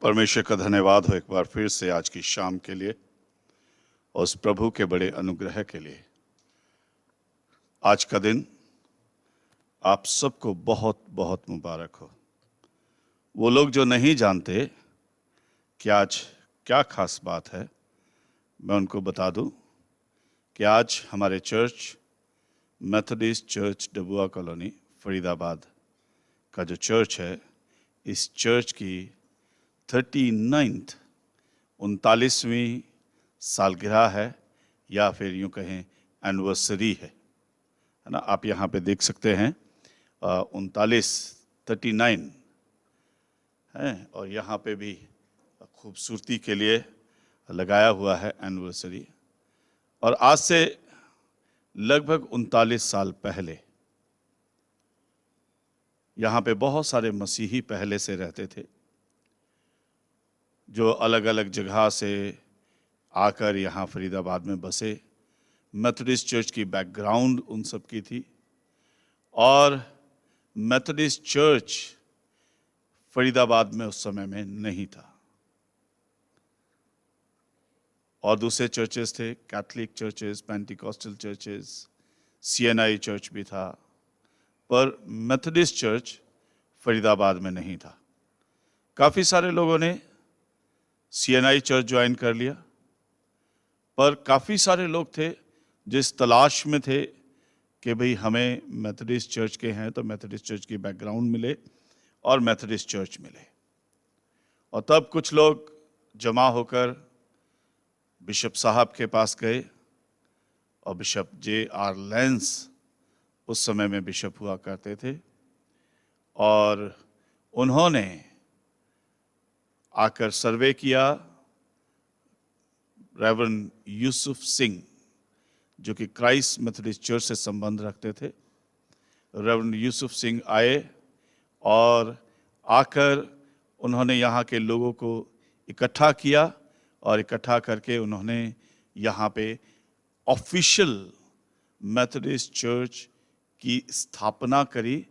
परमेश्वर का धन्यवाद हो एक बार फिर से आज की शाम के लिए और उस प्रभु के बड़े अनुग्रह के लिए। आज का दिन आप सबको बहुत बहुत मुबारक हो। वो लोग जो नहीं जानते कि आज क्या खास बात है, मैं उनको बता दूं कि आज हमारे church Methodist church Dabua colony Faridabad का जो चर्च है, इस चर्च की 39th 39वीं सालगिरह है या फिर यूं कहें एनिवर्सरी है ना। आप यहाँ पे देख सकते हैं 39 है और यहाँ पे भी खूबसूरती के लिए लगाया हुआ है एनिवर्सरी। और आज से लगभग 39 साल पहले यहाँ पे बहुत सारे मसीही पहले से रहते थे जो अलग अलग जगह से आकर यहाँ फरीदाबाद में बसे। मेथोडिस्ट चर्च की बैकग्राउंड उन सब की थी और मेथोडिस्ट चर्च फरीदाबाद में उस समय में नहीं था और दूसरे चर्चेस थे, Catholic churches, Pentecostal churches, CNI church भी था, पर मेथोडिस्ट चर्च फरीदाबाद में नहीं था। काफ़ी सारे लोगों ने सीएनआई चर्च ज्वाइन कर लिया, पर काफ़ी सारे लोग थे जिस तलाश में थे कि भाई हमें मेथोडिस्ट चर्च के हैं तो मेथोडिस्ट चर्च की बैकग्राउंड मिले और मेथोडिस्ट चर्च मिले। और तब कुछ लोग जमा होकर बिशप साहब के पास गए और बिशप J.R. लेंस उस समय में बिशप हुआ करते थे और उन्होंने आकर सर्वे किया। रेवरेंड यूसुफ सिंह जो कि क्राइस्ट मेथोडिस्ट चर्च से संबंध रखते थे, रेवरेंड यूसुफ सिंह आए और आकर उन्होंने यहाँ के लोगों को इकट्ठा किया और इकट्ठा करके उन्होंने यहाँ पे ऑफिशियल मेथोडिस्ट चर्च की स्थापना करी।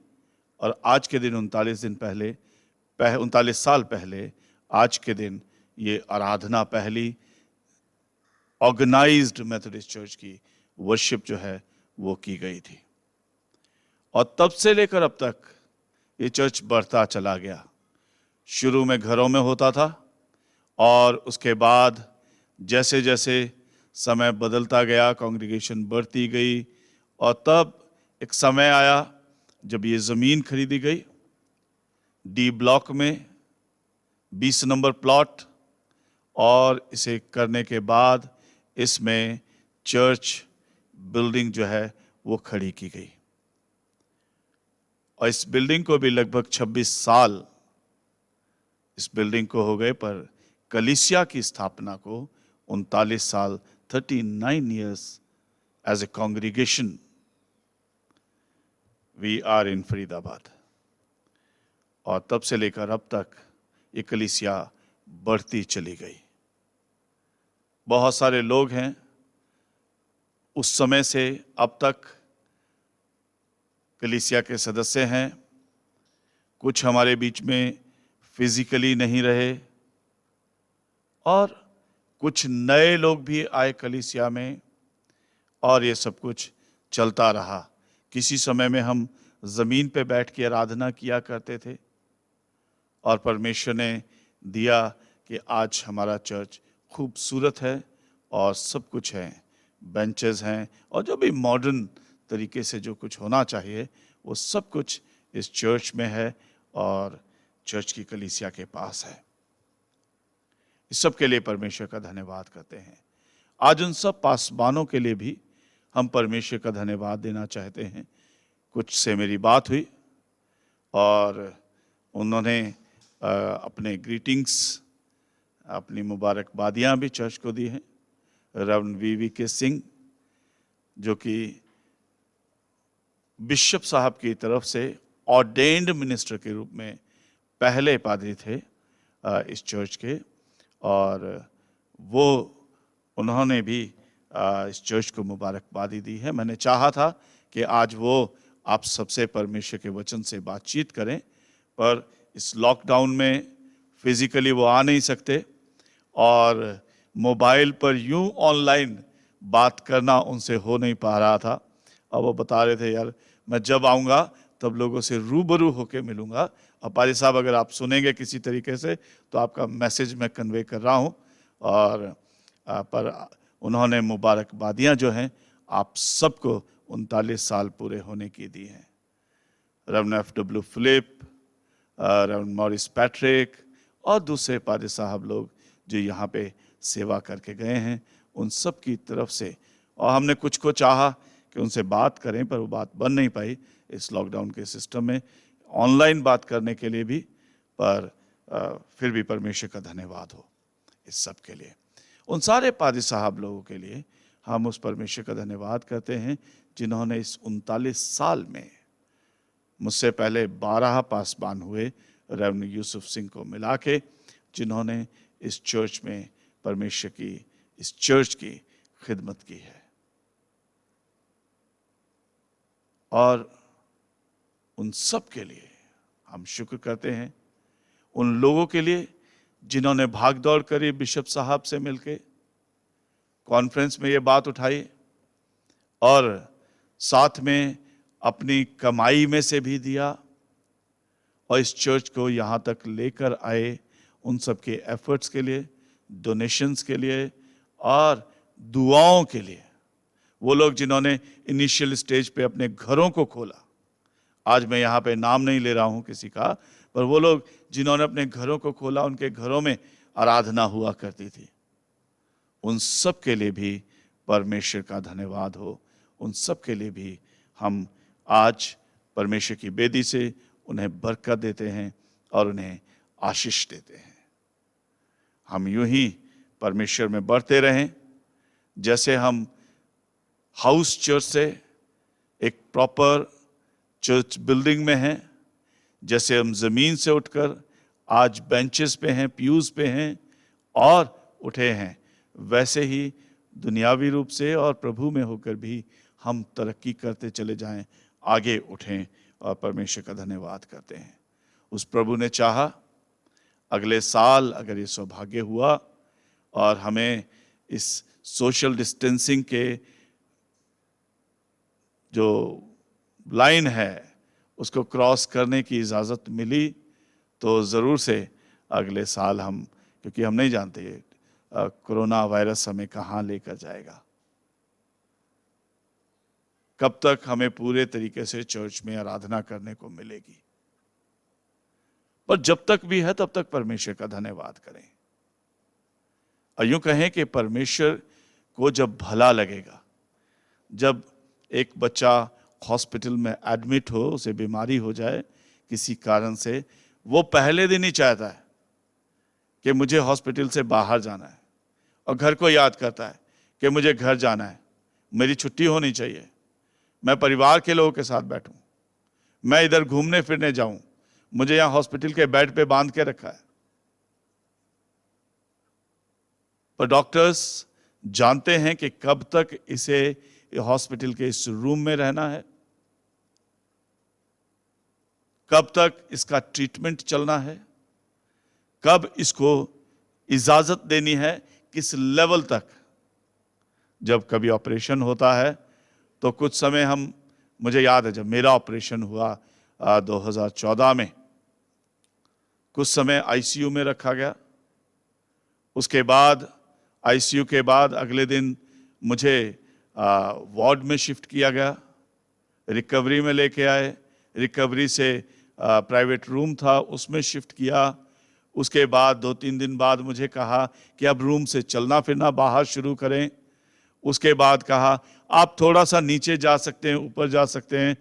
और आज के दिन 39 साल पहले आज के दिन ये आराधना पहली ऑर्गेनाइज्ड मेथोडिस्ट चर्च की वर्शिप जो है वो की गई थी और तब से लेकर अब तक ये चर्च बढ़ता चला गया। शुरू में घरों में होता था और उसके बाद जैसे जैसे समय बदलता गया, कांग्रीगेशन बढ़ती गई और तब एक समय आया जब ये ज़मीन खरीदी गई डी ब्लॉक में 20 नंबर प्लॉट, और इसे करने के बाद इसमें चर्च बिल्डिंग जो है वो खड़ी की गई और इस बिल्डिंग को भी लगभग 26 साल इस बिल्डिंग को हो गए, पर कलीसिया की स्थापना को 39 साल 39 years as a congregation we are in Faridabad. और तब से लेकर अब तक ये कलीसिया बढ़ती चली गई। बहुत सारे लोग हैं उस समय से अब तक कलीसिया के सदस्य हैं, कुछ हमारे बीच में फिजिकली नहीं रहे और कुछ नए लोग भी आए कलीसिया में और ये सब कुछ चलता रहा। किसी समय में हम ज़मीन पे बैठ के आराधना किया करते थे और परमेश्वर ने दिया कि आज हमारा चर्च खूबसूरत है और सब कुछ है, बेंचेस हैं और जो भी मॉडर्न तरीके से जो कुछ होना चाहिए वो सब कुछ इस चर्च में है और चर्च की कलीसिया के पास है। इस सब के लिए परमेश्वर का धन्यवाद करते हैं। आज उन सब पासबानों के लिए भी हम परमेश्वर का धन्यवाद देना चाहते हैं। कुछ से मेरी बात हुई और उन्होंने अपने ग्रीटिंग्स, अपनी मुबारकबादियाँ भी चर्च को दी हैं। Reverend V.V.K. सिंह जो कि बिशप साहब की तरफ से ऑर्डेन्ड मिनिस्टर के रूप में पहले पादरी थे इस चर्च के, और वो उन्होंने भी इस चर्च को मुबारकबादी दी है। मैंने चाहा था कि आज वो आप सबसे परमेश्वर के वचन से बातचीत करें, पर इस लॉकडाउन में फिजिकली वो आ नहीं सकते और मोबाइल पर यूं ऑनलाइन बात करना उनसे हो नहीं पा रहा था। और वो बता रहे थे, यार मैं जब आऊँगा तब लोगों से रूबरू होके मिलूँगा। और पारी साहब, अगर आप सुनेंगे किसी तरीके से तो आपका मैसेज मैं कन्वे कर रहा हूँ। और पर उन्होंने मुबारकबादियाँ जो हैं आप सबको 39 साल पूरे होने की दी हैं। Reverend F.W. Philip, reverend Morris Patrick और दूसरे पादरी साहब लोग जो यहाँ पे सेवा करके गए हैं, उन सब की तरफ से। और हमने कुछ को चाहा कि उनसे बात करें, पर वो बात बन नहीं पाई इस लॉकडाउन के सिस्टम में, ऑनलाइन बात करने के लिए भी। पर फिर भी परमेश्वर का धन्यवाद हो इस सब के लिए। उन सारे पादरी साहब लोगों के लिए हम उस परमेश्वर का धन्यवाद करते हैं जिन्होंने इस 39 साल में मुझसे पहले 12 पासबान हुए रेवरेंड यूसुफ सिंह को मिला के, जिन्होंने इस चर्च में परमेश्वर की, इस चर्च की खिदमत की है। और उन सब के लिए हम शुक्र करते हैं। उन लोगों के लिए जिन्होंने भाग दौड़ करी, बिशप साहब से मिलके कॉन्फ्रेंस में ये बात उठाई और साथ में अपनी कमाई में से भी दिया और इस चर्च को यहाँ तक लेकर आए। उन सब के एफर्ट्स के लिए, डोनेशंस के लिए और दुआओं के लिए। वो लोग जिन्होंने इनिशियल स्टेज पे अपने घरों को खोला, आज मैं यहाँ पे नाम नहीं ले रहा हूँ किसी का, पर वो लोग जिन्होंने अपने घरों को खोला, उनके घरों में आराधना हुआ करती थी, उन सब के लिए भी परमेश्वर का धन्यवाद हो। उन सब के लिए भी हम आज परमेश्वर की बेदी से उन्हें बरकत देते हैं और उन्हें आशीष देते हैं। हम यूं ही परमेश्वर में बढ़ते रहें। जैसे हम हाउस चर्च से एक प्रॉपर चर्च बिल्डिंग में हैं, जैसे हम ज़मीन से उठकर आज बेंचेस पे हैं, प्यूज पे हैं और उठे हैं, वैसे ही दुनियावी रूप से और प्रभु में होकर भी हम तरक्की करते चले जाएं, आगे उठें और परमेश्वर का धन्यवाद करते हैं। उस प्रभु ने चाहा अगले साल अगर ये सौभाग्य हुआ और हमें इस सोशल डिस्टेंसिंग के जो लाइन है उसको क्रॉस करने की इजाज़त मिली, तो ज़रूर से अगले साल हम, क्योंकि हम नहीं जानते कोरोना वायरस हमें कहाँ लेकर जाएगा, कब तक हमें पूरे तरीके से चर्च में आराधना करने को मिलेगी। पर जब तक भी है तब तक परमेश्वर का धन्यवाद करें। और यूं कहें कि परमेश्वर को जब भला लगेगा, जब एक बच्चा हॉस्पिटल में एडमिट हो, उसे बीमारी हो जाए किसी कारण से, वो पहले दिन ही चाहता है कि मुझे हॉस्पिटल से बाहर जाना है और घर को याद करता है कि मुझे घर जाना है, मेरी छुट्टी होनी चाहिए, मैं परिवार के लोगों के साथ बैठूं, मैं इधर घूमने फिरने जाऊं, मुझे यहां हॉस्पिटल के बेड पे बांध के रखा है। पर डॉक्टर्स जानते हैं कि कब तक इसे हॉस्पिटल के इस रूम में रहना है, कब तक इसका ट्रीटमेंट चलना है, कब इसको इजाजत देनी है, किस लेवल तक। जब कभी ऑपरेशन होता है तो कुछ समय मुझे याद है जब मेरा ऑपरेशन हुआ 2014 में, कुछ समय आईसीयू में रखा गया। उसके बाद आईसीयू के बाद अगले दिन मुझे वार्ड में शिफ्ट किया गया, रिकवरी में लेके आए, रिकवरी से प्राइवेट रूम था उसमें शिफ्ट किया। उसके बाद 2-3 दिन बाद मुझे कहा कि अब रूम से चलना फिरना बाहर शुरू करें। उसके बाद कहा आप थोड़ा सा नीचे जा सकते हैं, ऊपर जा सकते हैं,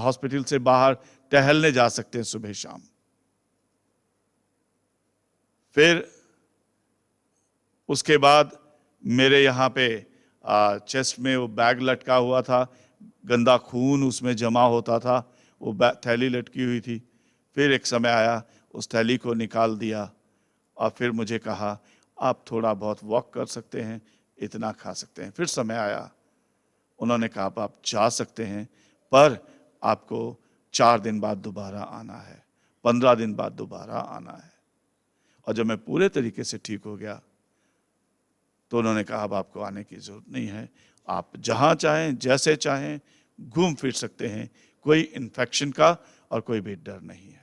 हॉस्पिटल से बाहर टहलने जा सकते हैं सुबह शाम। फिर उसके बाद मेरे यहाँ पे चेस्ट में वो बैग लटका हुआ था, गंदा खून उसमें जमा होता था, वो थैली लटकी हुई थी। फिर एक समय आया, उस थैली को निकाल दिया और फिर मुझे कहा आप थोड़ा बहुत वॉक कर सकते हैं, इतना खा सकते हैं। फिर समय आया, उन्होंने कहा आप जा सकते हैं, पर आपको 4 दिन बाद दोबारा आना है, 15 दिन बाद दोबारा आना है। और जब मैं पूरे तरीके से ठीक हो गया तो उन्होंने कहा अब आपको आने की जरूरत नहीं है, आप जहां चाहें जैसे चाहें घूम फिर सकते हैं, कोई इन्फेक्शन का और कोई भी डर नहीं है।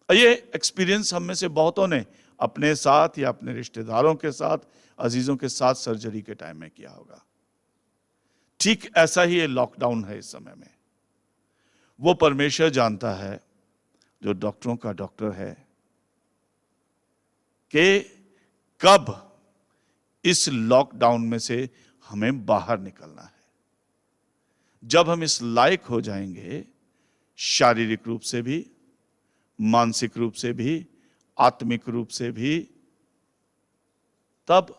ये एक्सपीरियंस हम में से बहुतों ने अपने साथ या अपने रिश्तेदारों के साथ, अजीजों के साथ सर्जरी के टाइम में किया होगा। ठीक ऐसा ही ये लॉकडाउन है इस समय में। वो परमेश्वर जानता है, जो डॉक्टरों का डॉक्टर है, कि कब इस लॉकडाउन में से हमें बाहर निकलना है। जब हम इस लायक हो जाएंगे, शारीरिक रूप से भी, मानसिक रूप से भी, आत्मिक रूप से भी, तब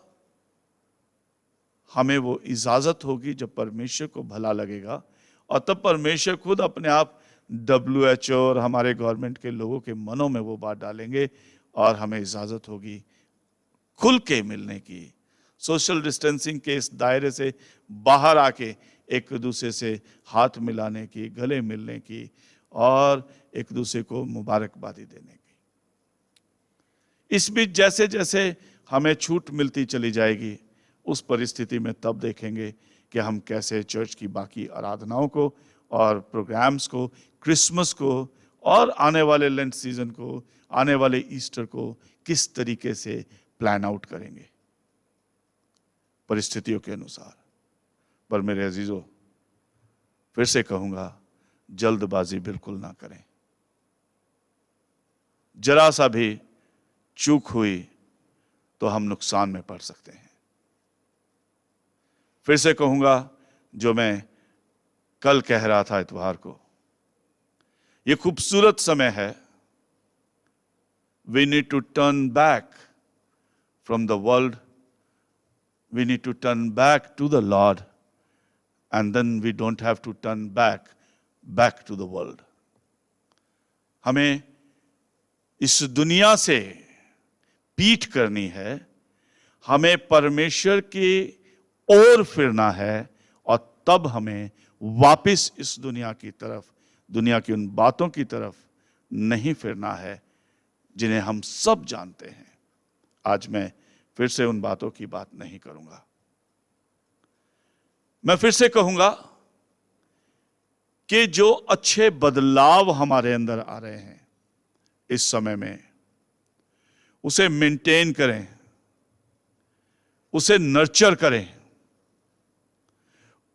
हमें वो इजाजत होगी जब परमेश्वर को भला लगेगा। और तब परमेश्वर खुद अपने आप WHO और हमारे गवर्नमेंट के लोगों के मनों में वो बात डालेंगे और हमें इजाजत होगी खुल के मिलने की, सोशल डिस्टेंसिंग के इस दायरे से बाहर आके एक दूसरे से हाथ मिलाने की, गले मिलने की और एक दूसरे को मुबारकबादी देने की। इस बीच जैसे जैसे हमें छूट मिलती चली जाएगी, उस परिस्थिति में तब देखेंगे कि हम कैसे चर्च की बाकी आराधनाओं को और प्रोग्राम्स को, क्रिसमस को और आने वाले लेंट सीजन को, आने वाले ईस्टर को किस तरीके से प्लान आउट करेंगे परिस्थितियों के अनुसार। पर मेरे अजीजों, फिर से कहूंगा, जल्दबाजी बिल्कुल ना करें। जरा सा भी चूक हुई तो हम नुकसान में पड़ सकते हैं। फिर से कहूंगा जो मैं कल कह रहा था इतवार को, यह खूबसूरत समय है। We need to turn back from the world. We need to turn back to the Lord, and then we don't have to turn back to the world. हमें इस दुनिया से पीठ करनी है, हमें परमेश्वर की ओर फिरना है, और तब हमें वापस इस दुनिया की तरफ, दुनिया की उन बातों की तरफ नहीं फिरना है जिन्हें हम सब जानते हैं। आज मैं फिर से उन बातों की बात नहीं करूंगा। मैं फिर से कहूंगा कि जो अच्छे बदलाव हमारे अंदर आ रहे हैं इस समय में, उसे मेंटेन करें, उसे नर्चर करें,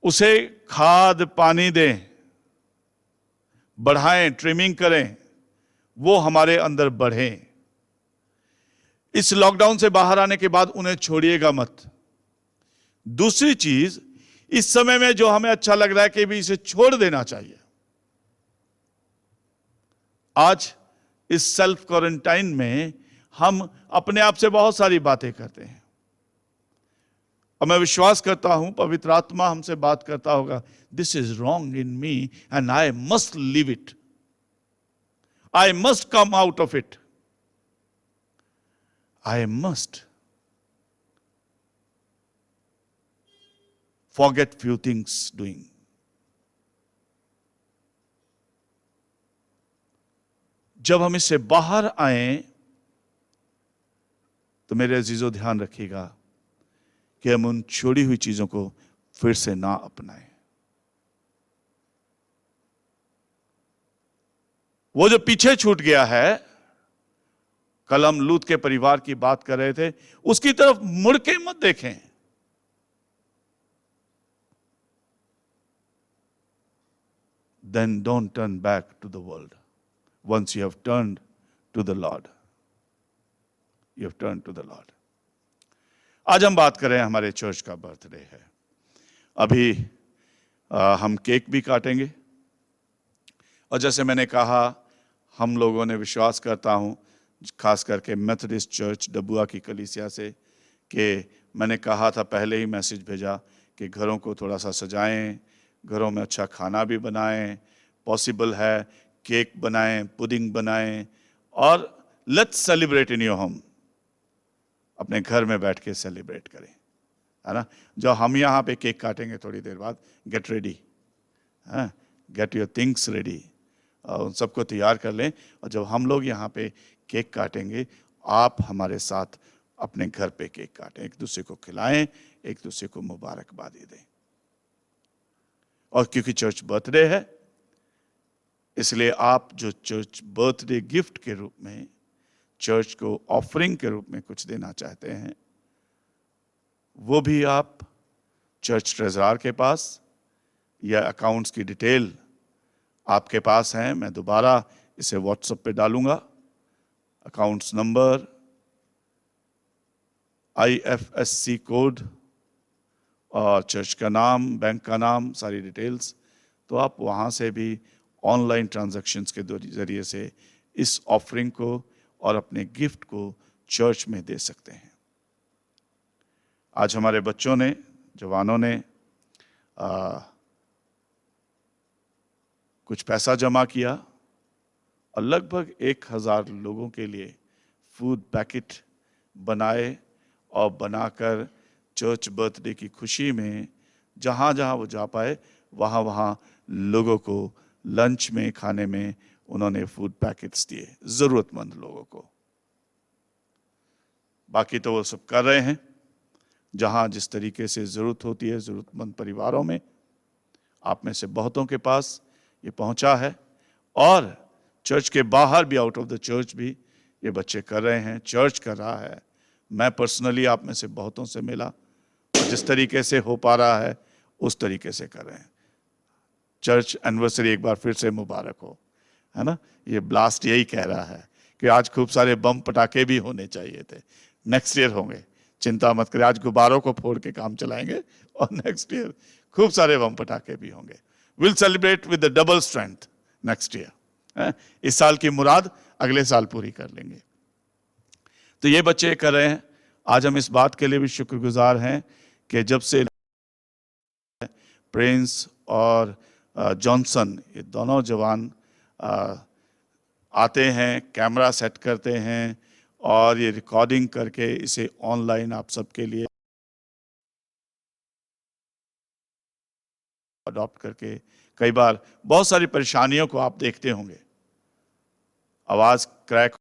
उसे खाद पानी दें, बढ़ाएं, ट्रिमिंग करें, वो हमारे अंदर बढ़ें। इस लॉकडाउन से बाहर आने के बाद उन्हें छोड़िएगा मत। दूसरी चीज, इस समय में जो हमें अच्छा लग रहा है कि भी इसे छोड़ देना चाहिए। आज इस सेल्फ क्वारंटाइन में हम अपने आप से बहुत सारी बातें करते हैं, और मैं विश्वास करता हूं पवित्र आत्मा हमसे बात करता होगा, this is wrong in me and I must leave it, I must come out of it, I must forget few things doing. जब हम इससे बाहर आए तो मेरे अजीजों ध्यान रखिएगा कि हम उन छोड़ी हुई चीजों को फिर से ना अपनाएं। वो जो पीछे छूट गया है, कल हम लूत के परिवार की बात कर रहे थे, उसकी तरफ मुड़ के मत देखें। Then don't turn back to the world. Once you have turned to the Lord, you have turned to the Lord. आज हम बात करें, हमारे चर्च का बर्थडे है। अभी हम केक भी काटेंगे, और जैसे मैंने कहा, हम लोगों ने, विश्वास करता हूं खास करके मेथोडिस्ट चर्च डबुआ की कलीसिया से, कि मैंने कहा था, पहले ही मैसेज भेजा कि घरों को थोड़ा सा सजाएं, घरों में अच्छा खाना भी बनाएं, पॉसिबल है केक बनाएं, पुडिंग बनाएं, और let's celebrate in your home. अपने घर में बैठ के सेलिब्रेट करें, है ना। जो हम यहाँ पे केक काटेंगे थोड़ी देर बाद, get ready, get your things ready, उन सबको तैयार कर लें। और जब हम लोग यहाँ पे केक काटेंगे, आप हमारे साथ अपने घर पे केक काटें, एक दूसरे को खिलाएं, एक दूसरे को मुबारकबादी दें। और क्योंकि चर्च बर्थडे है, इसलिए आप जो चर्च बर्थडे गिफ्ट के रूप में चर्च को ऑफरिंग के रूप में कुछ देना चाहते हैं, वो भी आप चर्च ट्रेजरार के पास या अकाउंट्स की डिटेल आपके पास हैं, मैं दोबारा इसे व्हाट्सएप पे डालूंगा। अकाउंट्स नंबर, IFSC कोड और चर्च का नाम, बैंक का नाम, सारी डिटेल्स। तो आप वहाँ से भी ऑनलाइन ट्रांजैक्शंस के जरिए से इस ऑफरिंग को और अपने गिफ्ट को चर्च में दे सकते हैं। आज हमारे बच्चों ने, जवानों ने कुछ पैसा जमा किया और लगभग 1000 लोगों के लिए फूड पैकेट बनाए और बनाकर चर्च बर्थडे की खुशी में जहाँ जहाँ वो जा पाए वहाँ वहाँ लोगों को लंच में, खाने में उन्होंने फूड पैकेट्स दिए ज़रूरतमंद लोगों को। बाकी तो वो सब कर रहे हैं जहाँ जिस तरीके से ज़रूरत होती है ज़रूरतमंद परिवारों में। आप में से बहुतों के पास ये पहुंचा है और चर्च के बाहर भी, आउट ऑफ द चर्च भी ये बच्चे कर रहे हैं, चर्च कर रहा है। मैं पर्सनली आप में से बहुतों से मिला और जिस तरीके से हो पा रहा है उस तरीके से कर रहे हैं। चर्च एनिवर्सरी एक बार फिर से मुबारक हो, है ना। ये ब्लास्ट यही कह रहा है कि आज खूब सारे बम पटाखे भी होने चाहिए थे, नेक्स्ट ईयर होंगे, चिंता मत करें। आज गुब्बारों को फोड़ के काम चलाएंगे और नेक्स्ट ईयर खूब सारे बम पटाखे भी होंगे। Will celebrate with the double strength next year. इस साल की मुराद अगले साल पूरी कर लेंगे। तो ये बच्चे कर रहे हैं। आज हम इस बात के लिए भी शुक्रगुजार हैं कि जब से प्रिंस और जॉनसन, ये दोनों जवान आते हैं, कैमरा सेट करते हैं और ये रिकॉर्डिंग करके इसे ऑनलाइन आप सबके लिए अडॉप्ट करके, कई बार बहुत सारी परेशानियों को आप देखते होंगे, आवाज क्रैक,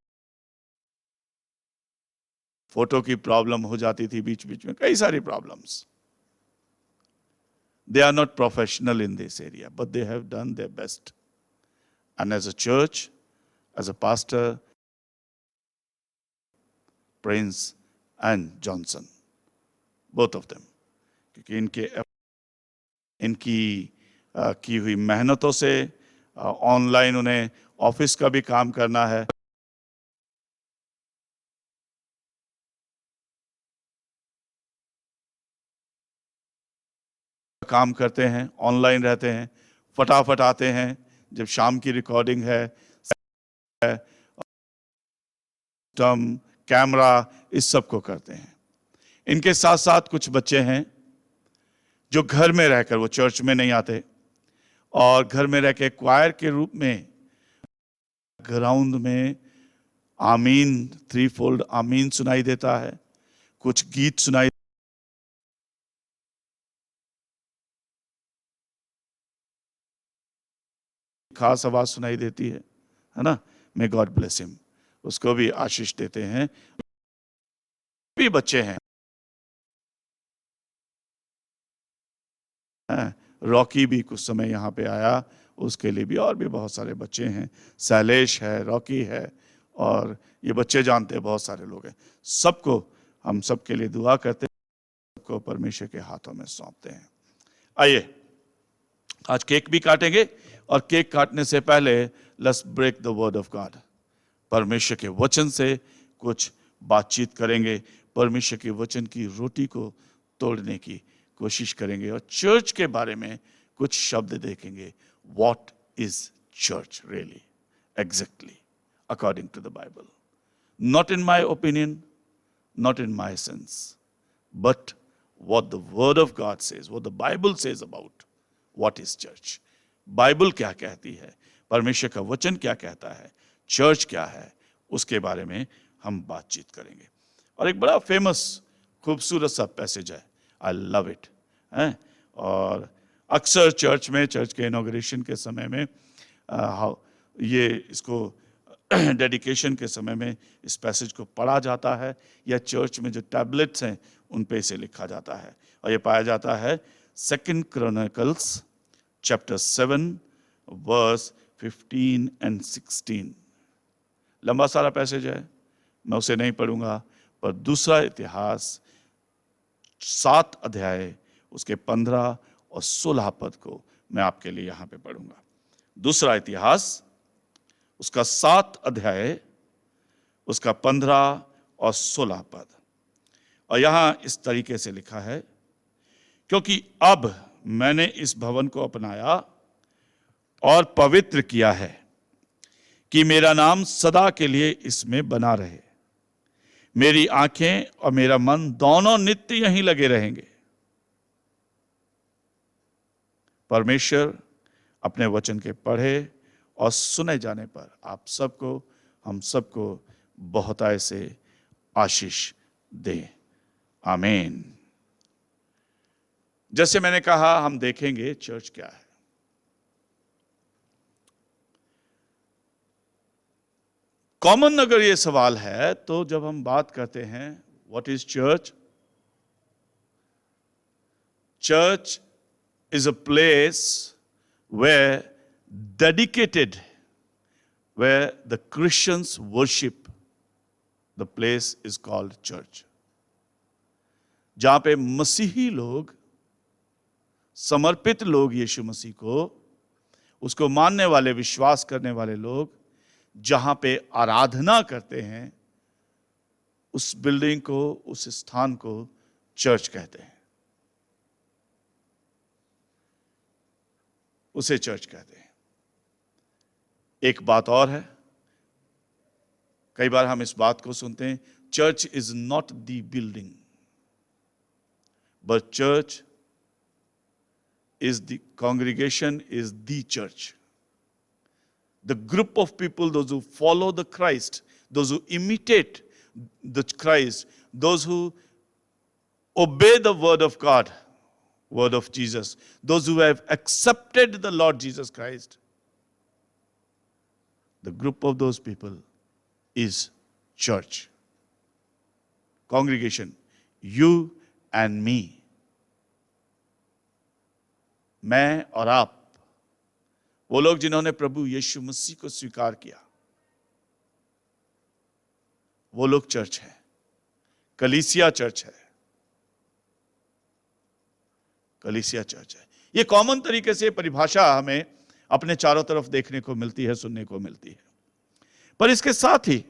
फोटो की प्रॉब्लम हो जाती थी बीच बीच में, कई सारी problems. They are not professional in this area, but they have done their best. And as a church, as a pastor, Prince and Johnson, both of them, क्योंकि इनकी की हुई मेहनतों से ऑनलाइन उन्हें ऑफिस का भी काम करना है, काम करते हैं, ऑनलाइन रहते हैं, फटाफट आते हैं। जब शाम की रिकॉर्डिंग है, कैमरा, इस सब को करते हैं। इनके साथ साथ कुछ बच्चे हैं जो घर में रहकर, वो चर्च में नहीं आते और घर में रह के क्वायर के रूप में ग्राउंड में आमीन, 3-fold आमीन सुनाई देता है, कुछ गीत सुनाई, खास आवाज सुनाई देती है ना। मे गॉड ब्लेस हिम, उसको भी आशीष देते हैं। भी बच्चे हैं, रॉकी भी कुछ समय यहाँ पे आया, उसके लिए भी, और भी बहुत सारे बच्चे हैं, शैलेश है, रॉकी है, और ये बच्चे जानते हैं बहुत सारे लोग हैं। सबको हम सबके लिए दुआ करते हैं, सबको परमेश्वर के हाथों में सौंपते हैं। आइए आज केक भी काटेंगे और केक काटने से पहले let's break the word of God. परमेश्वर के वचन से कुछ बातचीत करेंगे, परमेश्वर के वचन की रोटी को तोड़ने की कोशिश करेंगे और चर्च के बारे में कुछ शब्द देखेंगे। What is church really, exactly according to the Bible, not in my opinion, not in my sense, but what the word of God says, what the Bible says about what is church. Bible क्या कहती है, परमेश्वर का वचन क्या कहता है, church क्या है, उसके बारे में हम बातचीत करेंगे। और एक बड़ा फेमस खूबसूरत सा पैसेज है, आई लव इट, और अक्सर चर्च में, चर्च के इनॉग्रेशन के समय में ये इसको डेडिकेशन के समय में इस पैसेज को पढ़ा जाता है, या चर्च में जो टैबलेट्स हैं उन पे इसे लिखा जाता है। और ये पाया जाता है 2 Chronicles chapter 7 verse 15 and 16। लंबा सारा पैसेज है, मैं उसे नहीं पढ़ूंगा, पर दूसरा इतिहास 7 अध्याय उसके 15 और 16 पद को मैं आपके लिए यहां पे पढ़ूंगा। दूसरा इतिहास उसका 7 अध्याय उसका 15 और 16 पद। और यहां इस तरीके से लिखा है, क्योंकि अब मैंने इस भवन को अपनाया और पवित्र किया है कि मेरा नाम सदा के लिए इसमें बना रहे। मेरी आंखें और मेरा मन दोनों नित्य यहीं लगे रहेंगे। परमेश्वर अपने वचन के पढ़े और सुने जाने पर आप सबको, हम सबको बहुतायत से आशीष दे। आमीन। जैसे मैंने कहा, हम देखेंगे चर्च क्या है। कॉमन अगर ये सवाल है तो जब हम बात करते हैं what is church, church is a place where dedicated, where the Christians worship, the place is called church। जहां पे मसीही लोग, समर्पित लोग यीशु मसीह को, उसको मानने वाले, विश्वास करने वाले लोग जहां पे आराधना करते हैं, उस बिल्डिंग को, उस स्थान को चर्च कहते हैं, उसे चर्च कहते हैं। एक बात और है, कई बार हम इस बात को सुनते हैं, church is not the building but church is the congregation, is the church, the group of people, those who follow the Christ, those who imitate the Christ, those who obey the word of God, word of Jesus, those who have accepted the Lord Jesus Christ, the group of those people is church, congregation, you and me, मैं और आप, वो लोग जिन्होंने प्रभु यीशु मसीह को स्वीकार किया, वो लोग चर्च है, कलीसिया चर्च है, कलीसिया चर्च है। ये कॉमन तरीके से परिभाषा हमें अपने चारों तरफ देखने को मिलती है, सुनने को मिलती है। पर इसके साथ ही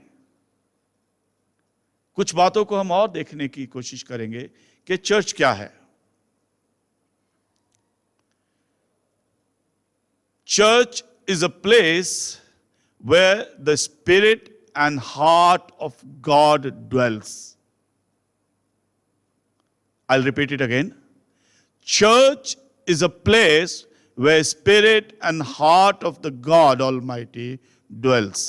कुछ बातों को हम और देखने की कोशिश करेंगे कि चर्च क्या है। Church is a place where the spirit and heart of God dwells. I'll repeat it again. Church is a place where spirit and heart of the God Almighty dwells.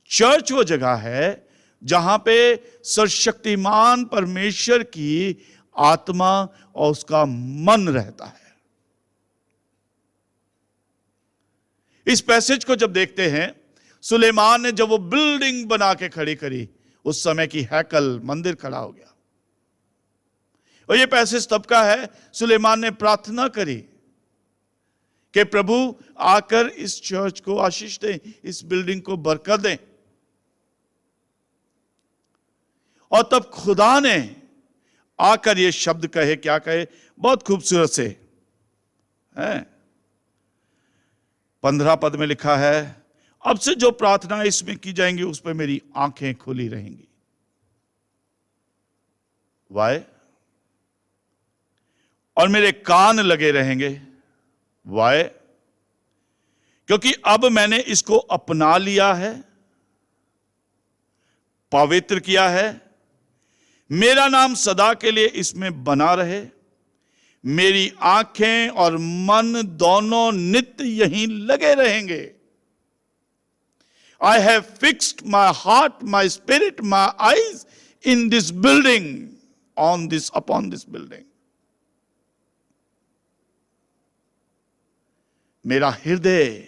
Church वो जगह है जहां पे सर्वशक्तिमान परमेश्वर की आत्मा और उसका मन रहता है। इस पैसेज को जब देखते हैं, सुलेमान ने जब वो बिल्डिंग बना के खड़ी करी, उस समय की हैकल, मंदिर खड़ा हो गया। और ये पैसेज तब का है, सुलेमान ने प्रार्थना करी कि प्रभु आकर इस चर्च को आशीष दें, इस बिल्डिंग को बरकत दें। और तब खुदा ने आकर ये शब्द कहे, क्या कहे, बहुत खूबसूरत से है। 15 पद में लिखा है, अब से जो प्रार्थना इसमें की जाएंगी उस पर मेरी आंखें खुली रहेंगी। वाय, और मेरे कान लगे रहेंगे। वाय, क्योंकि अब मैंने इसको अपना लिया है, पवित्र किया है, मेरा नाम सदा के लिए इसमें बना रहे, मेरी आंखें और मन दोनों नित्य यहीं लगे रहेंगे। I have fixed my heart, my spirit, my eyes in this building, upon this building. मेरा हृदय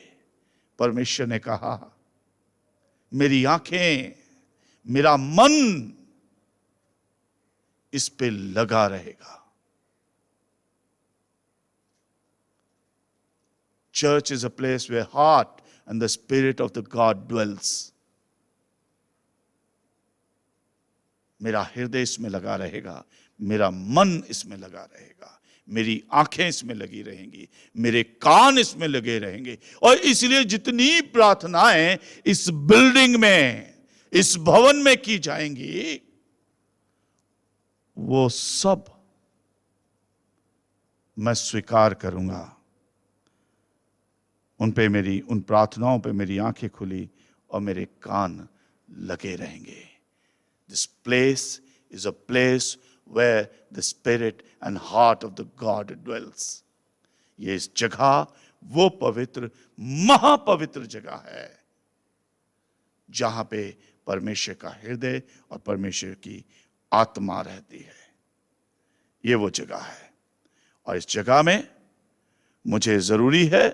परमेश्वर ने कहा, मेरी आंखें, मेरा मन इस पे लगा रहेगा। Church is a place where heart and the spirit of the God dwells. मेरा हृदय इसमें लगा रहेगा, मेरा मन इसमें लगा रहेगा, मेरी आंखें इसमें लगी रहेंगी, मेरे कान इसमें लगे रहेंगे। और इसलिए जितनी प्रार्थनाएं इस बिल्डिंग में, इस भवन में की जाएंगी, वो सब मैं स्वीकार करूंगा। उन प्रार्थनाओं पे मेरी आंखें खुली और मेरे कान लगे रहेंगे। This place is a place where the spirit and heart of the God dwells. ये इस जगह वो पवित्र, महापवित्र जगह है जहां पे परमेश्वर का हृदय और परमेश्वर की आत्मा रहती है। ये वो जगह है और इस जगह में मुझे जरूरी है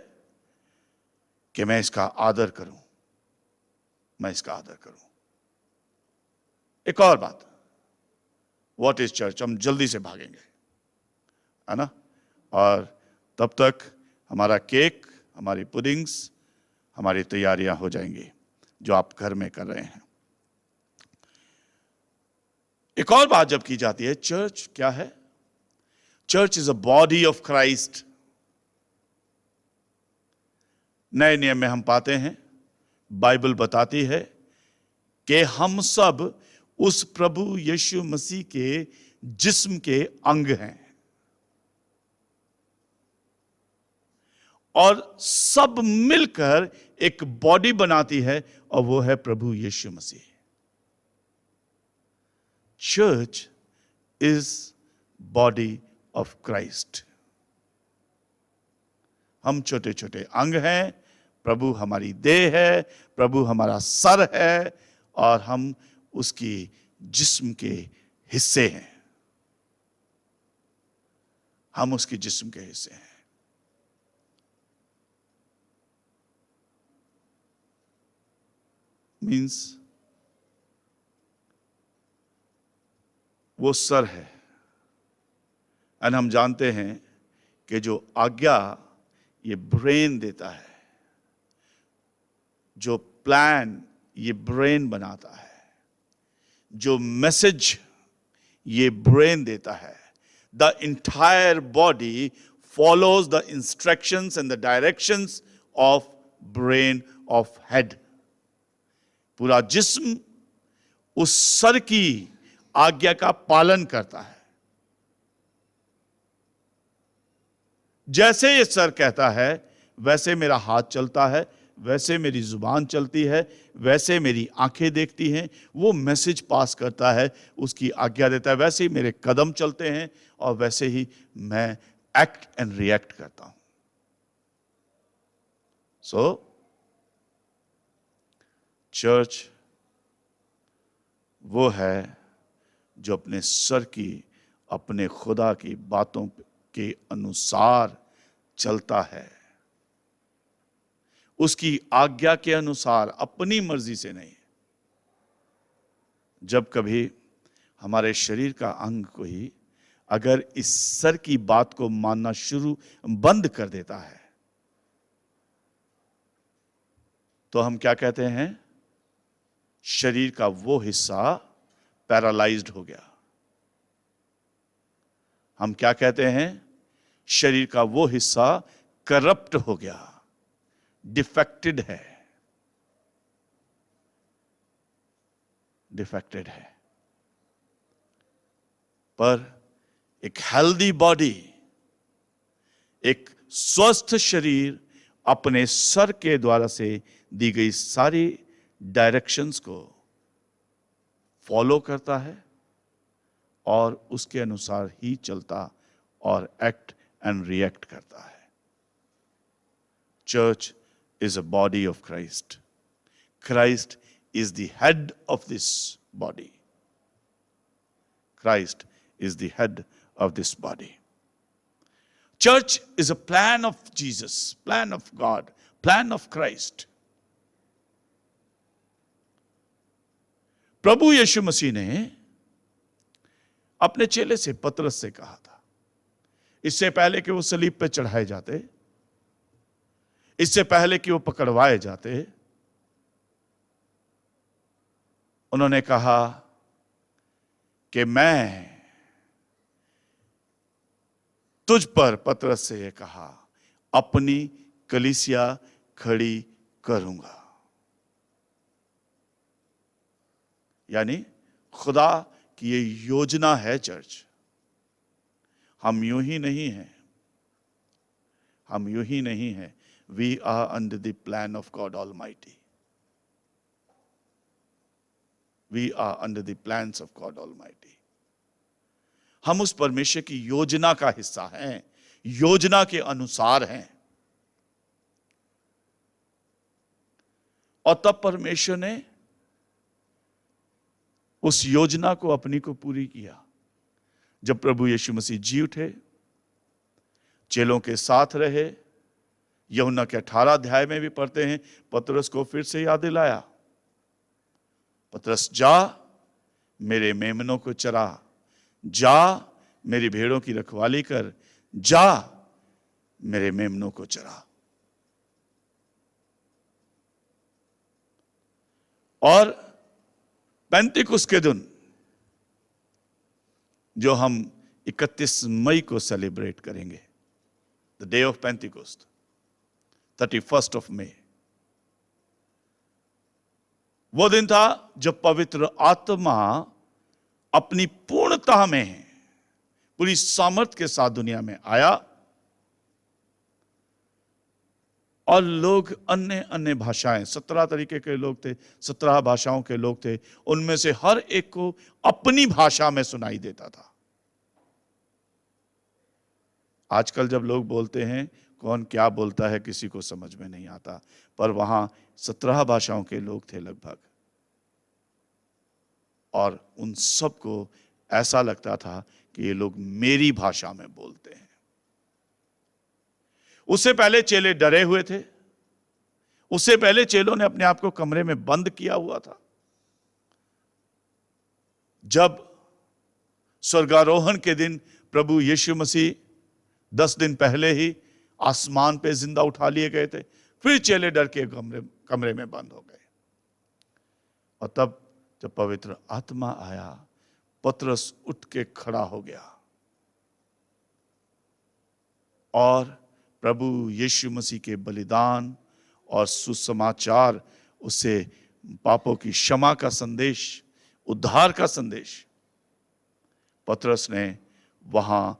कि मैं इसका आदर करूं, मैं इसका आदर करूं। एक और बात, व्हाट इज चर्च? हम जल्दी से भागेंगे, है ना? और तब तक हमारा केक, हमारी पुडिंग्स, हमारी तैयारियां हो जाएंगी जो आप घर में कर रहे हैं। एक और बात जब की जाती है, चर्च क्या है? Church is a body of Christ. नए नियम में हम पाते हैं, बाइबल बताती है कि हम सब उस प्रभु यीशु मसीह के जिस्म के अंग हैं और सब मिलकर एक बॉडी बनाती है और वो है प्रभु यीशु मसीह। Church is body of Christ. हम छोटे छोटे अंग हैं, प्रभु हमारी देह है, प्रभु हमारा सर है और हम उसकी जिस्म के हिस्से हैं। हम उसके जिस्म के हिस्से हैं। मीन्स वो सर है। और हम जानते हैं कि जो आज्ञा ये ब्रेन देता है, जो प्लान ये ब्रेन बनाता है, जो मैसेज ये ब्रेन देता है, the entire body follows the instructions and the directions of brain of head. पूरा जिस्म उस सर की आज्ञा का पालन करता है। जैसे ये सर कहता है वैसे मेरा हाथ चलता है, वैसे मेरी जुबान चलती है, वैसे मेरी आंखें देखती हैं, वो मैसेज पास करता है, उसकी आज्ञा देता है, वैसे ही मेरे कदम चलते हैं और वैसे ही मैं एक्ट एंड रिएक्ट करता हूं। सो चर्च वो है जो अपने सर की, अपने खुदा की बातों के अनुसार चलता है, उसकी आज्ञा के अनुसार, अपनी मर्जी से नहीं। जब कभी हमारे शरीर का अंग कोई अगर इस सर की बात को मानना बंद कर देता है तो हम क्या कहते हैं? शरीर का वो हिस्सा पैरालाइज्ड हो गया। हम क्या कहते हैं? शरीर का वो हिस्सा करप्ट हो गया, डिफेक्टेड है, डिफेक्टेड है। पर एक हेल्दी बॉडी, एक स्वस्थ शरीर अपने सर के द्वारा से दी गई सारी डायरेक्शंस को फॉलो करता है और उसके अनुसार ही चलता और एक्ट एंड रिएक्ट करता है। Church is a body of Christ. Christ is the head of this body. Christ is the head of this body. Church is a plan of Jesus, plan of God, plan of Christ. प्रभु यीशु मसीह ने अपने चेले से, पतरस से कहा था, इससे पहले कि वो सलीब पे चढ़ाए जाते, इससे पहले कि वो पकड़वाए जाते, उन्होंने कहा कि मैं तुझ पर, पतरस से ये कहा, अपनी कलीसिया खड़ी करूंगा। यानी खुदा की ये योजना है चर्च। हम यूं ही नहीं हैं, हम यूं ही नहीं हैं। We are under the plan of God almighty. We are under the plans of God almighty. हम उस परमेश्वर की योजना का हिस्सा हैं, योजना के अनुसार हैं। और तब परमेश्वर ने उस योजना को अपनी को पूरी किया जब प्रभु यीशु मसीह जी उठे, चेलों के साथ रहे। यूहन्ना के 18 अध्याय में भी पढ़ते हैं, पतरस को फिर से याद दिलाया, पतरस जा मेरे मेमनों को चरा, जा मेरी भेड़ों की रखवाली कर, जा मेरे मेमनों को चरा। और पेंतिकुस्त के दिन जो हम 31 मई को सेलिब्रेट करेंगे, the day of Pentecost, 31st of May, वो दिन था जब पवित्र आत्मा अपनी पूर्णता में, पूरी सामर्थ्य के साथ दुनिया में आया और लोग अन्य अन्य भाषाएं, 17 तरीके के लोग थे, 17 भाषाओं के लोग थे, उनमें से हर एक को अपनी भाषा में सुनाई देता था। आजकल जब लोग बोलते हैं, कौन क्या बोलता है किसी को समझ में नहीं आता, पर वहां 17 भाषाओं के लोग थे लगभग, और उन सबको ऐसा लगता था कि ये लोग मेरी भाषा में बोलते हैं। उससे पहले चेले डरे हुए थे, उससे पहले चेलों ने अपने आप को कमरे में बंद किया हुआ था। जब स्वर्गारोहण के दिन प्रभु यीशु मसीह 10 दिन पहले ही आसमान पे जिंदा उठा लिए गए थे, फिर चेले डर के कमरे में बंद हो गए। और तब जब पवित्र आत्मा आया, पतरस उठ के खड़ा हो गया और प्रभु यीशु मसीह के बलिदान और सुसमाचार, उससे पापों की क्षमा का संदेश, उद्धार का संदेश, पतरस ने वहां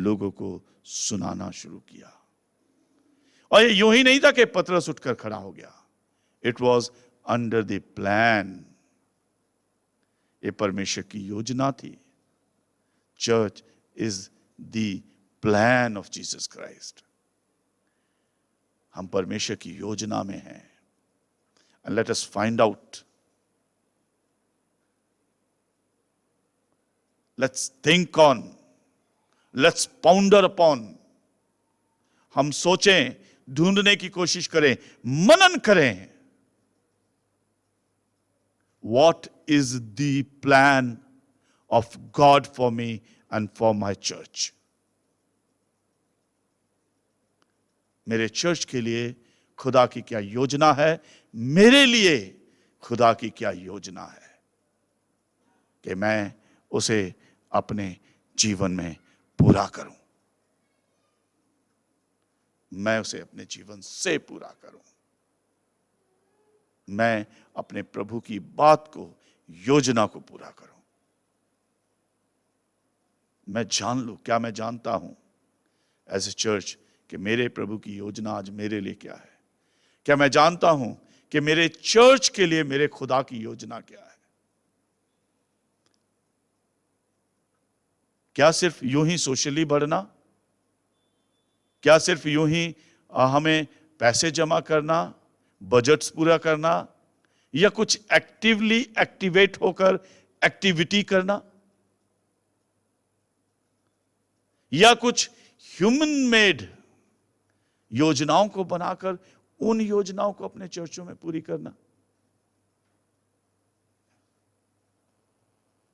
लोगों को सुनाना शुरू किया। और ये यूं ही नहीं था कि पतरस उठकर खड़ा हो गया, it was under the plan. ये परमेश्वर की योजना थी। Church is the plan of Jesus Christ. हम परमेश्वर की योजना में हैं। And let us find out, let's think on, let's pounder upon. हम सोचें, ढूंढने की कोशिश करें, मनन करें, what is the plan of God for me and for my church? मेरे चर्च के लिए खुदा की क्या योजना है, मेरे लिए खुदा की क्या योजना है, कि मैं उसे अपने जीवन में पूरा करूं, मैं उसे अपने जीवन से पूरा करूं, मैं अपने प्रभु की बात को, योजना को पूरा करूं। मैं जान लूं, क्या मैं जानता हूं एज ए चर्च कि मेरे प्रभु की योजना आज मेरे लिए क्या है? क्या मैं जानता हूं कि मेरे चर्च के लिए मेरे खुदा की योजना क्या है? क्या सिर्फ यूं ही सोशली बढ़ना? क्या सिर्फ यूं ही हमें पैसे जमा करना, बजट्स पूरा करना, या कुछ एक्टिवली एक्टिवेट होकर एक्टिविटी करना, या कुछ ह्यूमन मेड योजनाओं को बनाकर उन योजनाओं को अपने चर्चों में पूरी करना?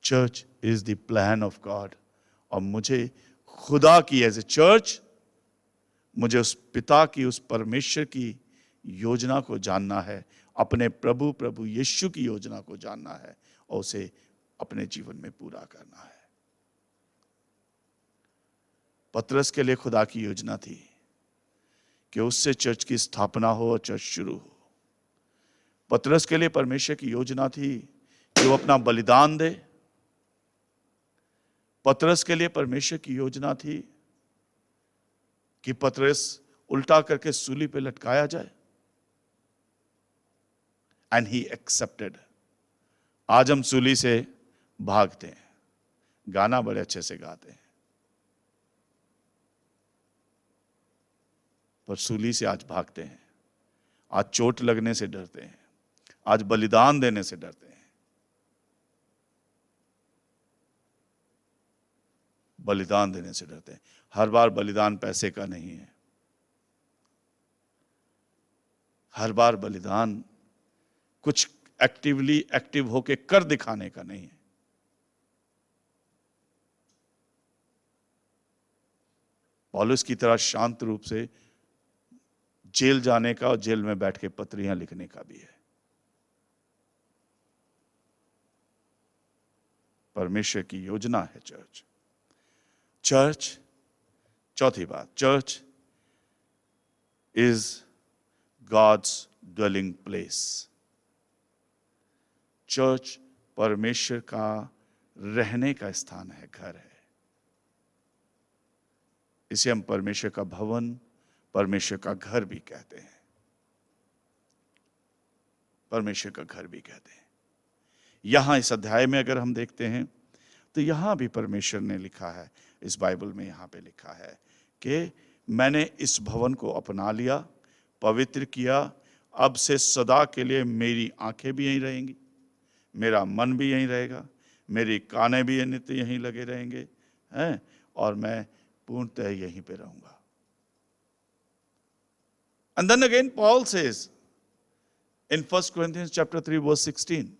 Church is the plan of God. और मुझे खुदा की एज ए चर्च, मुझे उस पिता की, उस परमेश्वर की योजना को जानना है, अपने प्रभु यीशु की योजना को जानना है और उसे अपने जीवन में पूरा करना है। पतरस के लिए खुदा की योजना थी कि उससे चर्च की स्थापना हो और चर्च शुरू हो। पतरस के लिए परमेश्वर की योजना थी कि वो अपना बलिदान दे। पतरस के लिए परमेश्वर की योजना थी कि पतरस उल्टा करके सूली पे लटकाया जाए। And he accepted. आज हम सूली से भागते हैं, गाना बड़े अच्छे से गाते हैं, पर सूली से आज भागते हैं। आज चोट लगने से डरते हैं, आज बलिदान देने से डरते हैं। बलिदान देने से डरते हैं। हर बार बलिदान पैसे का नहीं है, हर बार बलिदान कुछ एक्टिव होके कर दिखाने का नहीं है। पौलुस की तरह शांत रूप से जेल जाने का और जेल में बैठ के पत्रियां लिखने का भी है। परमेश्वर की योजना है चर्च। चर्च, चौथी बात, church is God's dwelling place. Church परमेश्वर का रहने का स्थान है, घर है। इसे हम परमेश्वर का भवन, परमेश्वर का घर भी कहते हैं। परमेश्वर का घर भी कहते हैं। यहां इस अध्याय में अगर हम देखते हैं तो यहां भी परमेश्वर ने लिखा है, इस बाइबल में यहां पे लिखा है कि मैंने इस भवन को अपना लिया, पवित्र किया। अब से सदा के लिए मेरी आंखें भी यहीं रहेंगी, मेरा मन भी यहीं रहेगा, मेरी कानें भी नित्य यहीं लगे रहेंगे हैं, और मैं पूर्णतः यहीं पे रहूंगा। And then again Paul says in 1 Corinthians chapter 3 verse 16,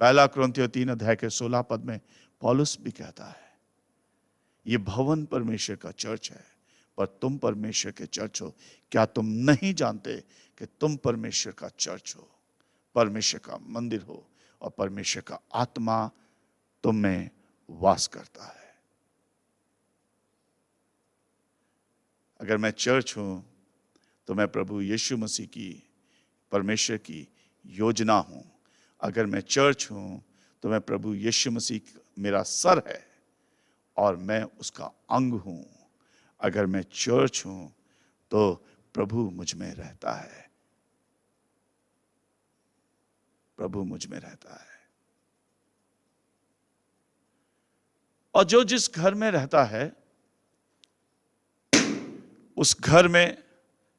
पहला कुरिन्थियों 3 अध्याय के 16 पद में पौलुस भी कहता है, ये भवन परमेश्वर का चर्च है, पर तुम परमेश्वर के चर्च हो। क्या तुम नहीं जानते कि तुम परमेश्वर का चर्च हो, परमेश्वर का मंदिर हो, और परमेश्वर का आत्मा तुम में वास करता है। अगर मैं चर्च हूं तो मैं प्रभु यीशु मसीह की, परमेश्वर की योजना हूं। अगर मैं चर्च हूं तो मैं प्रभु यीशु मसीह मेरा सर है और मैं उसका अंग हूं। अगर मैं चर्च हूं तो प्रभु मुझ में रहता है, प्रभु मुझ में रहता है। और जो जिस घर में रहता है उस घर में,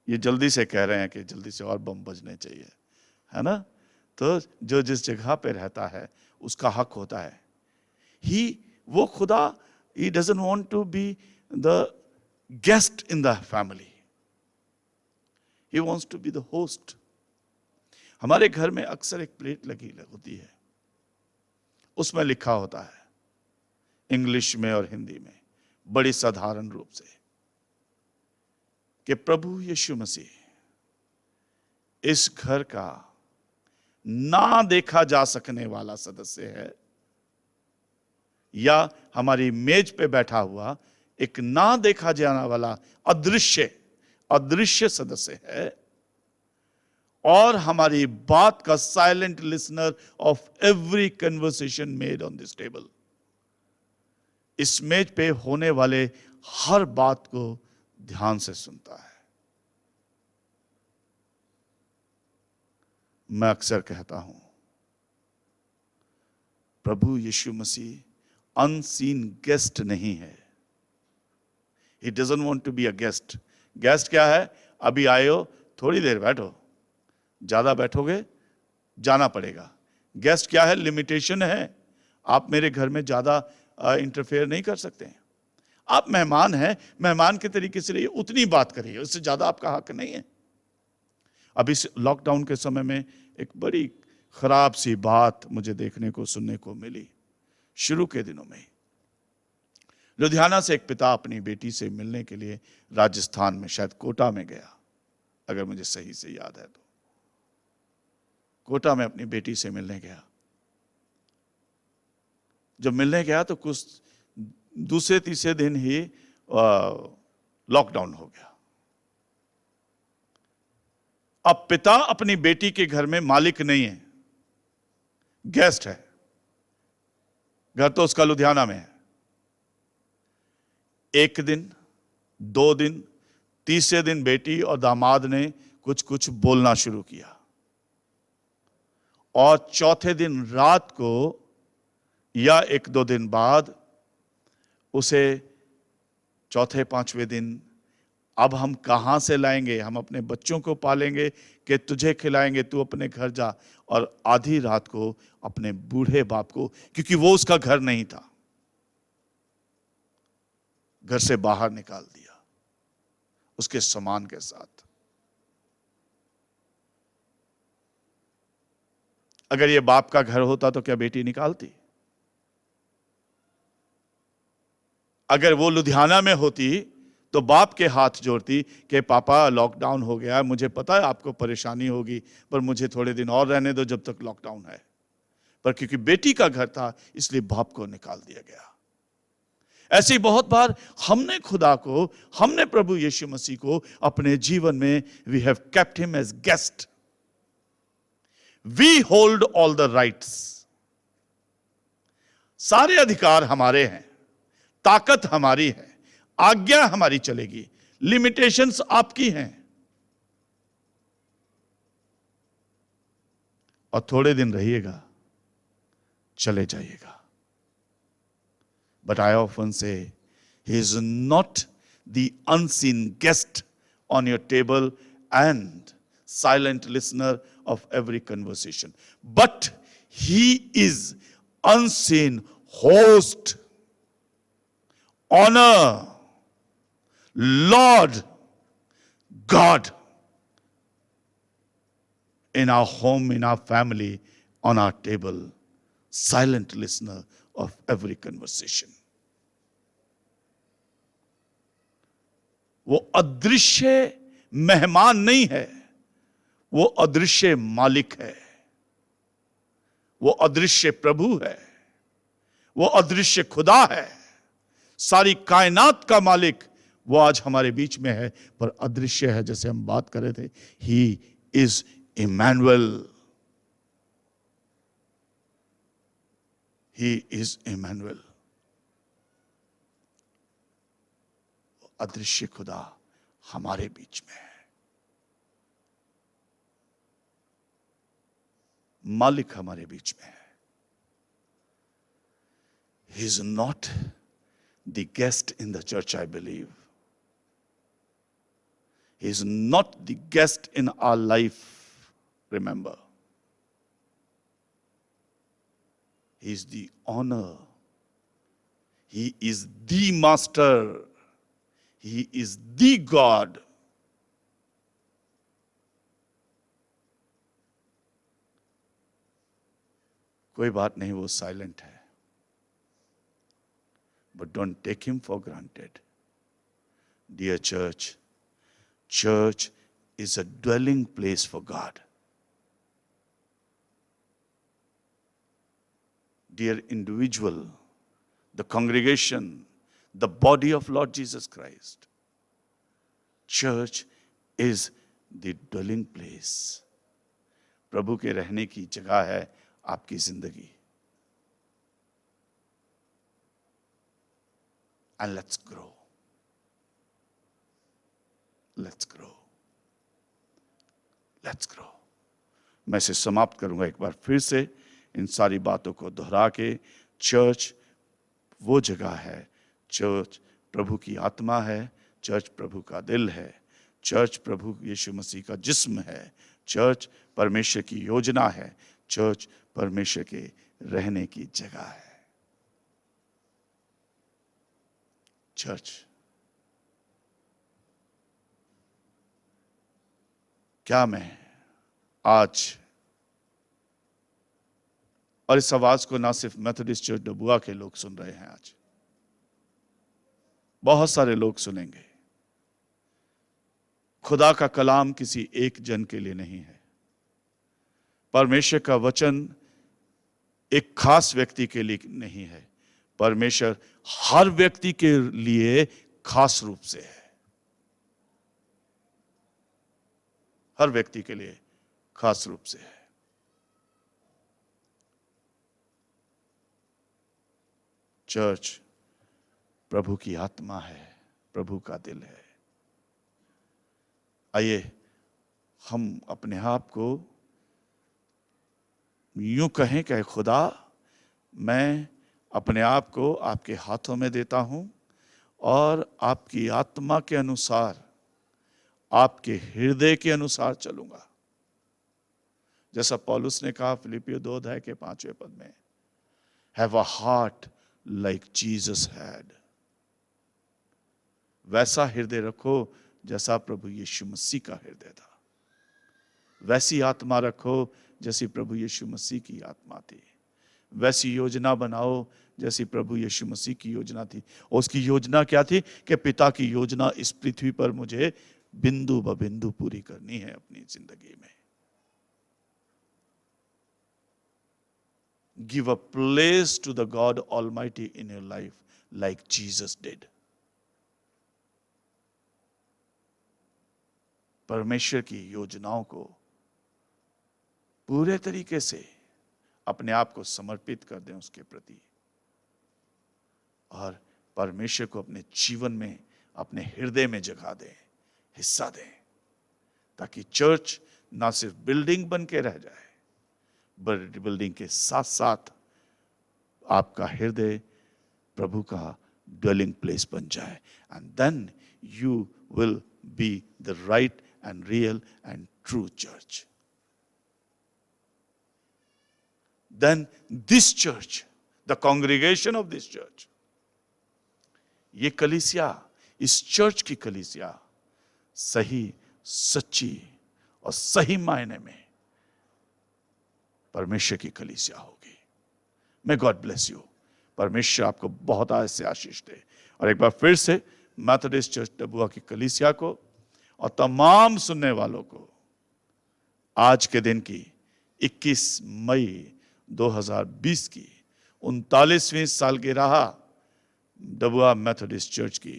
ये जल्दी से कह रहे हैं कि जल्दी से और बम बजने चाहिए, है ना? तो जो जिस जगह पे रहता है उसका हक होता है। वो खुदा, he doesn't want to be the guest in the family, he wants to be the host. हमारे घर में अक्सर एक प्लेट लगी होती है, उसमें लिखा होता है इंग्लिश में और हिंदी में बड़ी साधारण रूप से कि प्रभु यीशु मसीह इस घर का ना देखा जा सकने वाला सदस्य है, या हमारी मेज पे बैठा हुआ एक ना देखा जाने वाला अदृश्य सदस्य है, और हमारी बात का silent listener of every conversation made on this table. इस मेज पे होने वाले हर बात को ध्यान से सुनता है। मैं अक्सर कहता हूं, प्रभु यीशु मसीह अनसीन गेस्ट नहीं है। He doesn't want to be a guest. Guest क्या है? अभी आए हो, थोड़ी देर बैठो, ज्यादा बैठोगे जाना पड़ेगा। गेस्ट क्या है? लिमिटेशन है। आप मेरे घर में ज्यादा इंटरफेयर नहीं कर सकते हैं। आप मेहमान हैं, मेहमान के तरीके से रहिए, उतनी बात करिए, उससे ज्यादा आपका हक नहीं है। अभी लॉकडाउन के समय में एक बड़ी खराब सी बात मुझे देखने को सुनने को मिली शुरू के दिनों में। लुधियाना से एक पिता अपनी बेटी से मिलने के लिए राजस्थान में, शायद कोटा में गया, अगर मुझे सही से याद है तो कोटा में अपनी बेटी से मिलने गया। जब मिलने गया तो कुछ दूसरे तीसरे दिन ही लॉकडाउन हो गया। अब पिता अपनी बेटी के घर में मालिक नहीं है, गेस्ट है। घर तो उसका लुधियाना में है। एक दिन, 2 दिन, तीसरे दिन बेटी और दामाद ने कुछ कुछ बोलना शुरू किया, और चौथे दिन रात को या 1-2 दिन बाद उसे चौथे 5वें दिन, अब हम कहां से लाएंगे, हम अपने बच्चों को पालेंगे कि तुझे खिलाएंगे, तू अपने घर जा। और आधी रात को अपने बूढ़े बाप को, क्योंकि वो उसका घर नहीं था, घर से बाहर निकाल दिया उसके सामान के साथ। अगर ये बाप का घर होता तो क्या बेटी निकालती? अगर वो लुधियाना में होती तो बाप के हाथ जोड़ती कि पापा लॉकडाउन हो गया, मुझे पता है आपको परेशानी होगी, पर मुझे थोड़े दिन और रहने दो जब तक लॉकडाउन है। पर क्योंकि बेटी का घर था इसलिए बाप को निकाल दिया गया। ऐसे ही बहुत बार हमने खुदा को, हमने प्रभु यीशु मसीह को अपने जीवन में, we have kept him as guest. We hold all the rights. सारे अधिकार हमारे हैं, ताकत हमारी है, आज्ञा हमारी चलेगी, लिमिटेशंस आपकी हैं। और थोड़े दिन रहिएगा, चले जाइएगा। But I often say, he is not the unseen guest on your table and silent listener of every conversation, but he is unseen host, honor, Lord, God in our home, in our family, on our table, silent listener of every conversation. वो अदृश्य मेहमान नहीं है, वो अदृश्य मालिक है, वो अदृश्य प्रभु है, वो अदृश्य खुदा है। सारी कायनात का मालिक वो आज हमारे बीच में है, पर अदृश्य है। जैसे हम बात कर रहे थे, he is Emmanuel, he is Emmanuel. अदृश्य खुदा हमारे बीच में है, मालिक हमारे बीच में है। He is not the guest in the church, I believe. He is not the guest in our life, remember. He is the honor. He is the master. He is the God. कोई बात नहीं, वो silent है, but don't take him for granted. Dear church, church is a dwelling place for God. Dear individual, the congregation, the body of Lord Jesus Christ, church is the dwelling place. प्रभु के रहने की जगह है आपकी जिंदगी। And let's grow. Let's grow. Let's grow. मैं इसे समाप्त करूंगा एक बार फिर से इन सारी बातों को दोहरा के। चर्च वो जगह है, चर्च प्रभु की आत्मा है, चर्च प्रभु का दिल है, चर्च प्रभु यीशु मसीह का जिस्म है, चर्च परमेश्वर की योजना है, चर्च परमेश्वर के रहने की जगह है। चर्च, क्या मैं आज और इस आवाज को ना सिर्फ मेथोडिस्ट चर्च डबुआ के लोग सुन रहे हैं, आज बहुत सारे लोग सुनेंगे। खुदा का कलाम किसी एक जन के लिए नहीं है। परमेश्वर का वचन एक खास व्यक्ति के लिए नहीं है। परमेश्वर हर व्यक्ति के लिए खास रूप से है, हर व्यक्ति के लिए खास रूप से है। चर्च प्रभु की आत्मा है, प्रभु का दिल है। आइए हम अपने आप को यूं कहें कि खुदा, मैं अपने आप को आपके हाथों में देता हूं और आपकी आत्मा के अनुसार, आपके हृदय के अनुसार चलूंगा। जैसा पौलुस ने कहा फिलिपियों 2 अध्याय के 5वें पद में, have a heart like Jesus had. वैसा हृदय रखो जैसा प्रभु यीशु मसीह का हृदय था। वैसी आत्मा रखो जैसी प्रभु यीशु मसीह की आत्मा थी। वैसी योजना बनाओ जैसी प्रभु यीशु मसीह की योजना थी। और उसकी योजना क्या थी कि पिता की योजना इस पृथ्वी पर मुझे बिंदु ब बिंदु पूरी करनी है अपनी जिंदगी में। Give a place to the God Almighty in your life like Jesus did. परमेश्वर की योजनाओं को पूरे तरीके से अपने आप को समर्पित कर दें उसके प्रति, और परमेश्वर को अपने जीवन में, अपने हृदय में जगह दें, हिस्सा दें, ताकि चर्च ना सिर्फ बिल्डिंग बन के रह जाए, बट बिल्डिंग के साथ साथ आपका हृदय प्रभु का dwelling place बन जाए। And then you will be the right and real and true church. Then this church, the congregation of this church, ये कलीसिया, इस चर्च की कलीसिया सही, सच्ची और सही मायने में परमेश्वर की कलीसिया होगी। May God bless you. परमेश्वर आपको बहुत आज से आशीष दे। और एक बार फिर से मेथोडिस्ट चर्च डबुआ की कलीसिया को और तमाम सुनने वालों को आज के दिन की 21 मई 2020 की 39वीं सालगिरह डबुआ मेथोडिस्ट चर्च की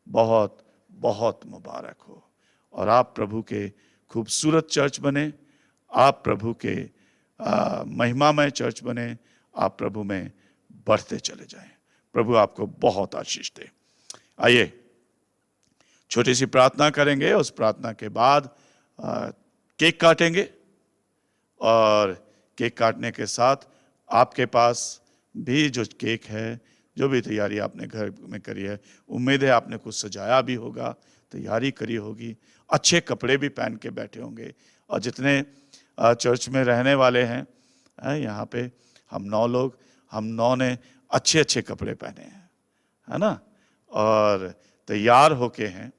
बहुत बहुत मुबारक हो। और आप प्रभु के खूबसूरत चर्च बने, आप प्रभु के महिमामय चर्च बने, आप प्रभु में बढ़ते चले जाएं। प्रभु आपको बहुत आशीष दे। आइए छोटी सी प्रार्थना करेंगे, उस प्रार्थना के बाद केक काटेंगे, और केक काटने के साथ आपके पास भी जो केक है, जो भी तैयारी आपने घर में करी है, उम्मीद है आपने कुछ सजाया भी होगा, तैयारी करी होगी, अच्छे कपड़े भी पहन के बैठे होंगे। और जितने चर्च में रहने वाले हैं, यहाँ पे हम 9 लोग, हम 9 ने अच्छे अच्छे कपड़े पहने हैं, है ना, और तैयार होके हैं।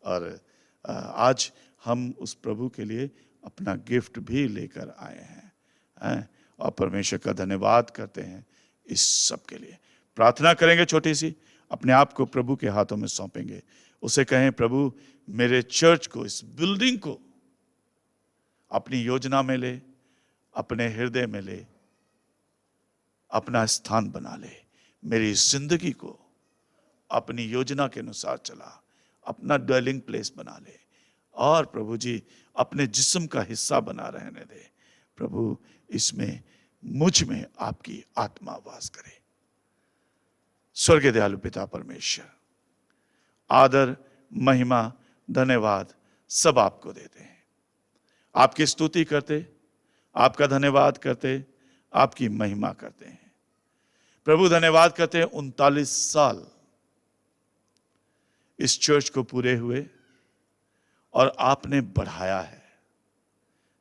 और आज हम उस प्रभु के लिए अपना गिफ्ट भी लेकर आए हैं, और परमेश्वर का धन्यवाद करते हैं इस सब के लिए। प्रार्थना करेंगे छोटी सी, अपने आप को प्रभु के हाथों में सौंपेंगे, उसे कहें प्रभु मेरे चर्च को, इस बिल्डिंग को अपनी योजना में ले, अपने हृदय में ले, अपना स्थान बना ले, मेरी जिंदगी को अपनी योजना के अनुसार चला, अपना ड्वेलिंग प्लेस बना ले, और प्रभु जी अपने जिस्म का हिस्सा बना रहने दे। प्रभु इसमें मुझ में आपकी आत्मा वास करे। स्वर्गीय दयालु पिता परमेश्वर, आदर, महिमा, धन्यवाद सब आपको देते हैं। आपकी स्तुति करते, आपका धन्यवाद करते, आपकी महिमा करते हैं। प्रभु धन्यवाद करते हैं 39 साल इस चर्च को पूरे हुए, और आपने बढ़ाया है।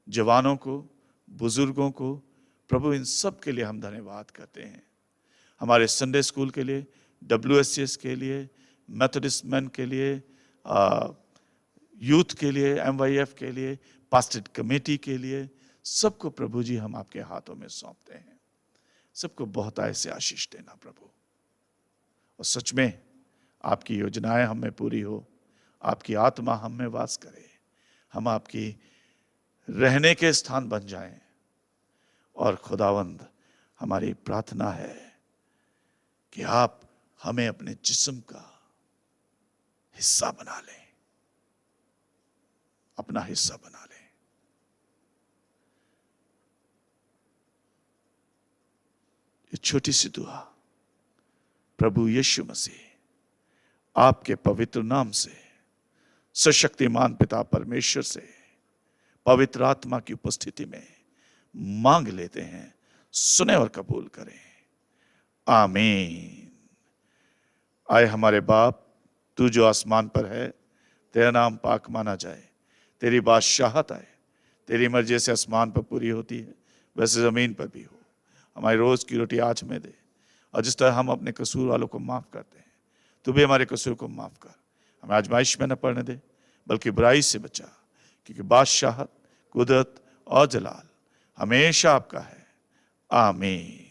जवानों को, बुजुर्गों को, प्रभु इन सब के लिए हम धन्यवाद करते हैं। हमारे संडे स्कूल के लिए, WSCS के लिए, मेथोडिस्ट मैन के लिए, यूथ के लिए, MYF के लिए, पास्टर कमेटी के लिए, सबको प्रभु जी हम आपके हाथों में सौंपते हैं। सबको बहुत ऐसे आशीष देना प्रभु। और सच में आपकी योजनाएं हम में पूरी हो, आपकी आत्मा हम में वास करे, हम आपकी रहने के स्थान बन जाएं। और खुदावंद, हमारी प्रार्थना है कि आप हमें अपने जिस्म का हिस्सा बना लें, अपना हिस्सा बना लें। ये छोटी सी दुआ प्रभु यीशु मसीह आपके पवित्र नाम से, सशक्तिमान पिता परमेश्वर से, पवित्र आत्मा की उपस्थिति में मांग लेते हैं। सुने और कबूल करें। आमीन। आए हमारे बाप, तू जो आसमान पर है, तेरा नाम पाक माना जाए, तेरी बादशाहत आए, तेरी मर्जी जैसे आसमान पर पूरी होती है वैसे जमीन पर भी हो। हमारी रोज की रोटी आज हमें दे, और जिस तरह हम अपने कसूर वालों को माफ करते हैं, तू भी हमारे कसूर को माफ कर। हमें आजमाइश में न पड़ने दे, बल्कि बुराई से बचा, क्योंकि बादशाहत, कुदरत और जलाल हमेशा आपका है। आमीन।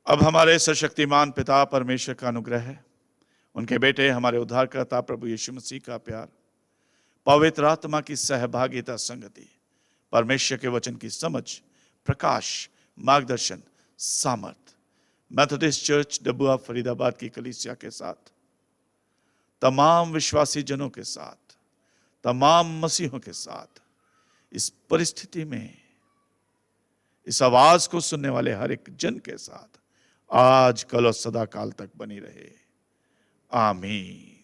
अब हमारे सशक्तिमान पिता परमेश्वर का अनुग्रह है, उनके बेटे हमारे उद्धारकर्ता प्रभु यीशु मसीह का प्यार, पवित्र आत्मा की सहभागिता, संगति, परमेश्वर के वचन की समझ, प्रकाश, मार्गदर्शन, सामर्थ मेथोडिस्ट चर्च डबुआ फरीदाबाद की कलीसिया के साथ, तमाम विश्वासी जनों के साथ, तमाम मसीहों के साथ, इस परिस्थिति में इस आवाज को सुनने वाले हर एक जन के साथ आज, कल और सदा काल तक बनी रहे। आमीन।